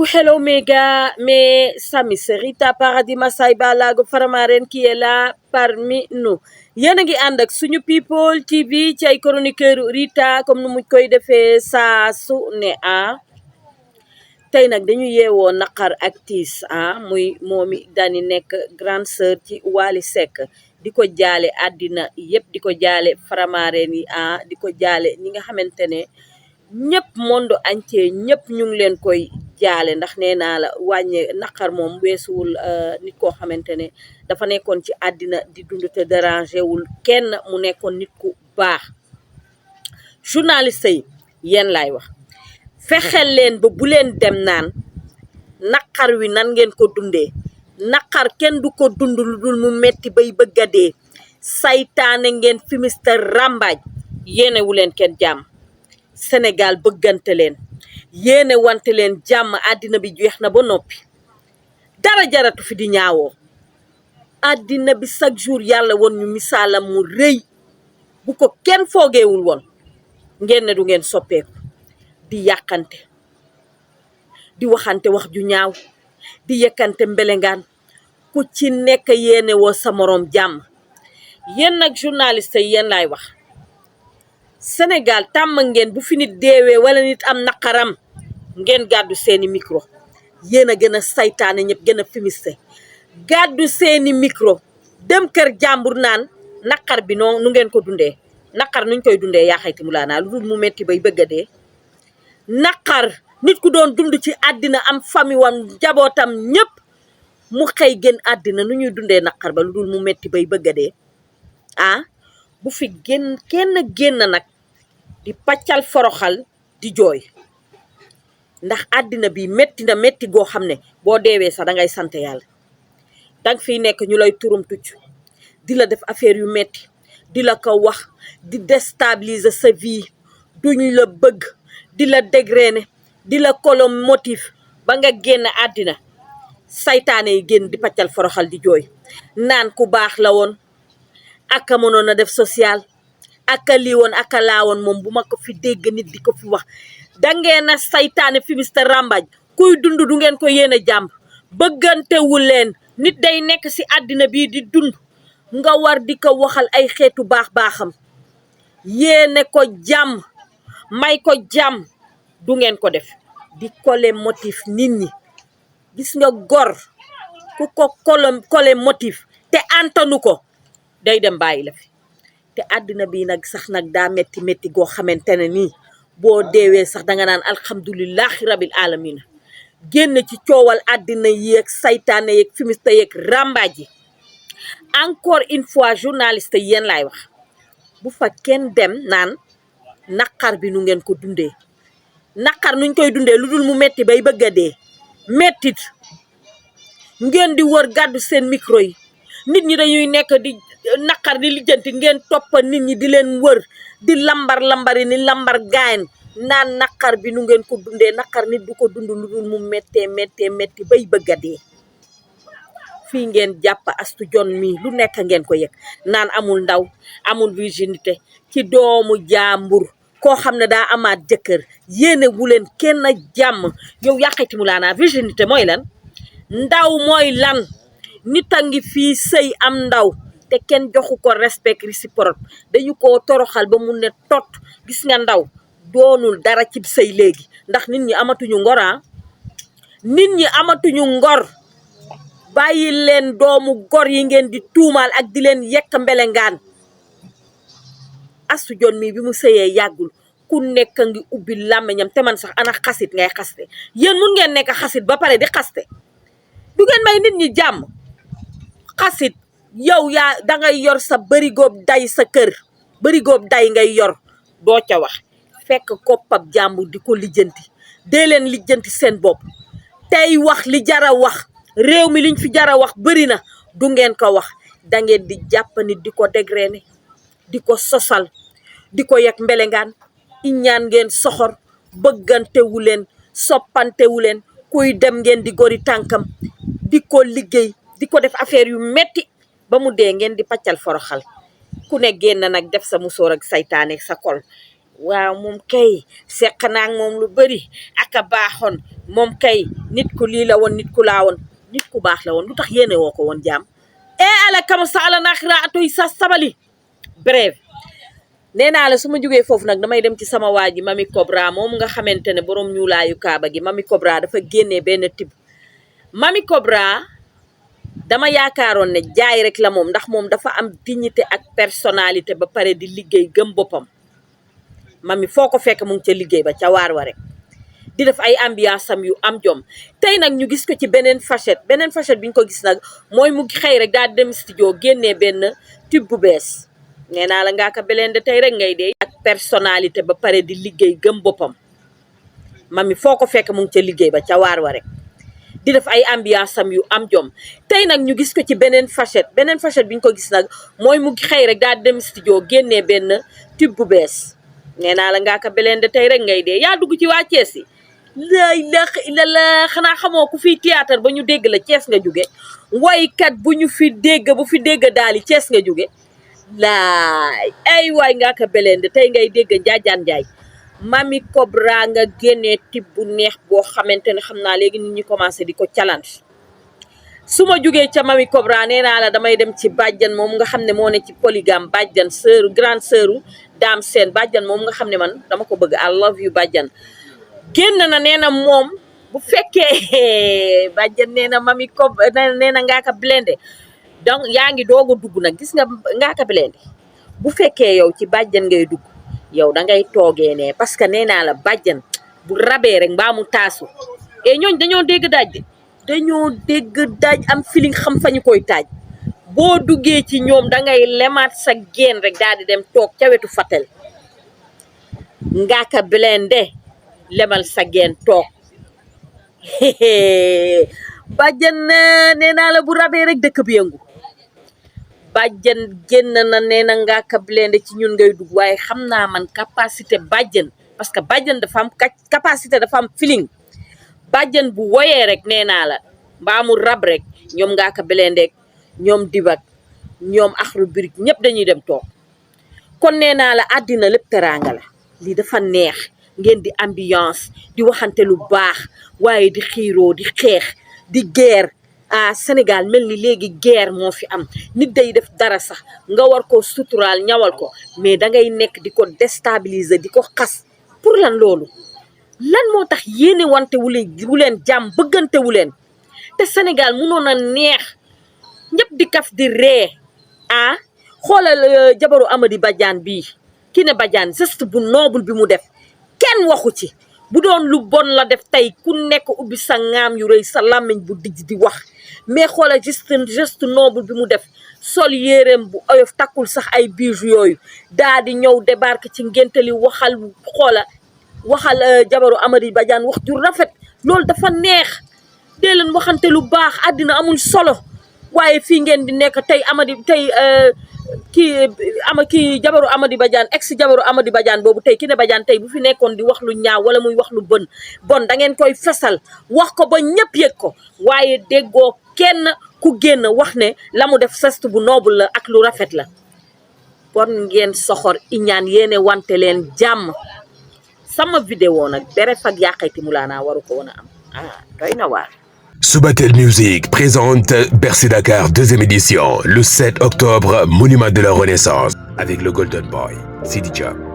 hello Mega, mais Sami Serita Paradis Masai Balago Faramaren qui est là parmi nous. Yéen a ngi ànd ak suñu People TV ci ay chroniqueur Rita comme nu mu koy defee saa su ne tey nag dañu yeewoo naqar ak tiis muy moomi Dany nekk grande sœur ci Wally Seck di ko jaale àddina yépp di ko jaale Faramaren yi di ko jaale ñi nga xamante ne ñëpp monde entier ñëpp ñu ngi leen koy jaale ndax nee naa la wàññe naqar moom weesuwul nit koo xamante ne dafa nekkoon ci àddina di dund te dérangé wul kenn mu nekkoon nit ku baax. Journaliste yi yéen laay wax fexeel leen ba bu leen dem naan naqar wi nan ngeen ko dundee naqar kenn du ko dund lu dul mu metti bay bëgg a dee saytaane ngeen fimiste ràmbaaj yéenewu leen kenn jàmm. Sénégal bëggante leen yéene wante leen jàmm àddina bi jeex na ba noppi dara jaratu fi di ñaawoo àddina bi chaque jour yàlla woon ñu misaalam mu rëy bu ko kenn foogeewul woon ngeen ne du ngeen soppeeku di yàqante di waxante wax ju ñaaw di yëkkante mbelengaan ku ci nekk yéene woo sa moroom jàmm. Yéen nag journaliste yi yéen laay wax Sénégal tàmm ngeen bu fi nit deewee wala nit am naqaram ngeen gàddu seeni micro yéen a gën a saytaane ñëpp gën a fimiste gàddu seeni micro dem kër jàmbur naan naqar bi nu ngeen ko dundee naqar nuñ koy dundee yaa xayti mu laanaa lu dul mu metti bay bëgg a dee naqar nit ku doon dund ci àddina am famille wam njabootam ñëpp mu xëy gën àddina nu ñuy dundee naqar ba lu dul mu metti bay bëgg a dee bu fi kenn génn nag di paccal foroxal di jooy ndax àddina bi metti na metti goo xam ne boo deewee sax dangay sant yàlla danga fiy nekk ñu lay turum tucc di la def affaire yu metti di la ko wax di déstabiliser sa vie duñ la bëgg di la dégrainer di la kolom motif ba nga génn àddina saytaane yi génn di paccal foroxal di jooy naan ku baax la woon aka mënoon a def social aka lii woon aka laa woon moom bu ma ko fi dégg nit di ko fi wax dangeen a saytaane fi mister Rambaaj kuy dund du ngeen ko yéene jàmm bëggantewul leen nit day nekk ci àddina bii di dund nga war di ko waxal ay xeetu baax-baaxam yéene ko jàmm may ko jàmm du ngeen ko def di kole motif nit ñi gis nga gor ku ko kole motif te antanu ko day dem bàyyi la fi te àddina bi nag sax nag daa metti goo xamante ne nii boo deewee sax danga naan alhamdulillahi rabil alamina génn ci coowal àddina yeeg saytaane yeeg fimiste yeeg ràmbaaj yi encore une fois journaliste yéen laay wax bu fa kenn dem naan naqar bi nu ngeen ko dundee naqar nuñ koy dundee lu dul mu metti bay bëgg a dee mettit ngeen di wër gàddu seen micro yi nit ñi dañuy nekk di naqar di lijjanti ngeen toppa nit ñi di leen wër di lambari ni lambar gaayen naan naqar bi nu ngeen ko dundee naqar nit du ko dund lu dul mu metti bay bëgg a dee fii ngeen jàpp Astu Jon mi lu nekk ngeen ko yëg naan amul ndaw amul virginité ci doomu jàmbur koo xam ne daa amaat jëkkër yéene wu leen kenn jàmm yow yàqati mu laanaa virginité mooy lan ndaw mooy lan nit a ngi fii sëy am ndaw te kenn joxu ko respect réciproque dañu ko toroxal ba mu ne tot gis nga ndaw doonul dara ci sëy léegi ndax nit ñi amatuñu ngor nit ñi amatuñu ngor bàyyi leen doomu gor yi ngeen di tuumaal ak di leen yekk mbelengaan Astu Jon mi bi mu sëyee yàggul ku nekk ngi ubbi làmmiñam te man sax ana xasit ngay xaste yéen mun ngeen nekk xasit ba pare di xaste du ngeen may nit ñi jàmm xasit yow yaa dangay yor sa bërigoob day sa kër bërigoob day ngay yor doo ca wax fekk koppab jàmbur di ko lijjanti dee leen lijjanti seen bopp tey wax li jara wax réew mi liñ fi jara wax bëri na du ngeen ko wax dangeen di jàpp nit di ko dégrainer di ko sosal di ko yeg mbelengaan iñaan ngeen soxor bëggantewu leen soppantewu leen kuy dem ngeen di gori tànkam di ko liggéey di ko def affaire yu metti ba mu dee ngeen di paccal foroxal ku ne génn nag def sa musóor ak saytaane sa kol waaw moom kay seq naa ak moom lu bëri ak a baaxoon moom kay nit ku lii la woon nit ku laa woon nit ku baax la woon lu tax yéene woo ko woon jaam ala kama sa ala naxira atoy sa sabali bref nee naa la su ma jógee foofu nag damay dem ci sama waa ji Mamy Cobra moom nga xamante ne borom ñuulaayu kaaba gi Mamy Cobra dafa génnee benn type Mamy Cobra dama yaakaaroon ne jaay rek la moom ndax moom dafa am dignité ak personnalité ba pare di liggéey gëm boppam Mamy foo ko fekk mu ngi ca liggéey ba ca waar wa rek di def ay ambiance am yu am jom tey nag ñu gis ko ci beneen facette bi ñu ko gis nag mooy mu xëy rek daal dem studio génnee benn tube bu bees nee naa la Ngaaka Blindé tey rek ngay dee ak personnalité ba pare di liggéey gëm boppam Mamy foo ko fekk mu ngi ca liggéey ba ca waar wa rek di def ay ambiance am yu am jom tey nag ñu gis ko ci beneen facette bi ñu ko gis nag mooy mu xëy rek daal dem studio génnee benn tube bu bees nee naa la Ngaaka Blindé tey rek ngay dee yaa dugg ci waa Thiès yi la ilaha illallah xanaa xamoo ku fi théâtre ba ñu dégg la Thiès nga jóge woykat bu fi dégg daal yi Thiès nga jóge laay ay waay Ngaaka Blindé tey ngay dégg Njaajaan Njaay Mamy Cobra nga génnee tib bu neex boo xamante ne xam naa léegi nit ñi commencé di ko challenge su ma jógee ca Mamy Cobra nee naa la damay dem ci bàjjan moom nga xam ne moo ne ci polygame bàjjan grande sœuru Dame Sène bàjjan moom nga xam ne man dama ko bëgg I love you bàjjan génn na nee na moom bu fekkee bàjjan nee na Mamy Cobra nee na Ngaaka Blindé donc yaa ngi doog a dugg nag gis nga Ngaaka Blindé bu fekkee yow ci bàjjan ngay dugg yow da ngay toogee ne parce que nee naa la bàjjan bu rabee rek mbaa mu taasu et ñooñ dañoo dégg daaj am feeling xam fa ñu koy taaj boo duggee ci ñoom da ngay lemaat sa geen rek daal di dem toog ca wetu fatel Ngaaka Blindé lemal sa geen toog bàjjan nee naa la bu rabee rek dëkk bi yëngu bàjjan génn na nee na Ngaaka Blindé ci ñun ngay dugg waaye xam naa man capacité bàjjan parce que bàjjan dafa am capacité dafa am feeling bàjjan bu woyee rek nee naa la mbaa mu rab rek ñoom Ngaaka Blindé ñoom dibak ñoom axru birik ñëpp dañuy dem toog kon nee naa la àddina lépp teraanga la lii dafa neex ngeen di ambiance di waxante lu baax waaye di xiiroo di xeex di guerre Sénégal mel ni léegi guerre moo fi am nit day def dara sax nga war ko suturaal ñawal ko mais dangay nekk di ko déstabiliser di ko xas pour lan loolu lan moo tax yéene wante wu leen jàmm bëggante wu leen te Sénégal mënoon a neex ñëpp di kaf di ree xoolal jabaru Amady Badiane bii Kiné Badiane geste bu noble bi mu def kenn waxu ci bu doon lu bon la def tey ku nekk ubbi sa ngaam yu rëy sa làmmiñ bu dijj di wax mais xoola geste noble bi mu def sol yéreem bu oyof takkul sax ay bijoux yooyu daa di ñëw débarque ci ngéntali waxal jabaru Amady Badiane wax ju rafet loolu dafa neex dee leen waxante lu baax àddina amul solo waaye fii ngeen di nekk tey kii jabaru Amady Badiane ex jabaru Amady Badiane boobu tey Kiné Badiane tey bu fi nekkoon di wax lu ñaaw wala muy wax lu bon da ngeen koy fesal wax ko ba ñëpp yëg ko waaye déggoo kenn ku génn wax ne la mu def geste bu noble la ak lu rafet la bon ngeen soxor iñaan yéene wante leen jàmm sama vidéo nag bere fag yàqayti mu laanaa waru ko woon a am doy na waar. Subatel Music présente Bercy Dakar 2e édition le 7 octobre, monument de la Renaissance avec le Golden Boy Sidi Diop.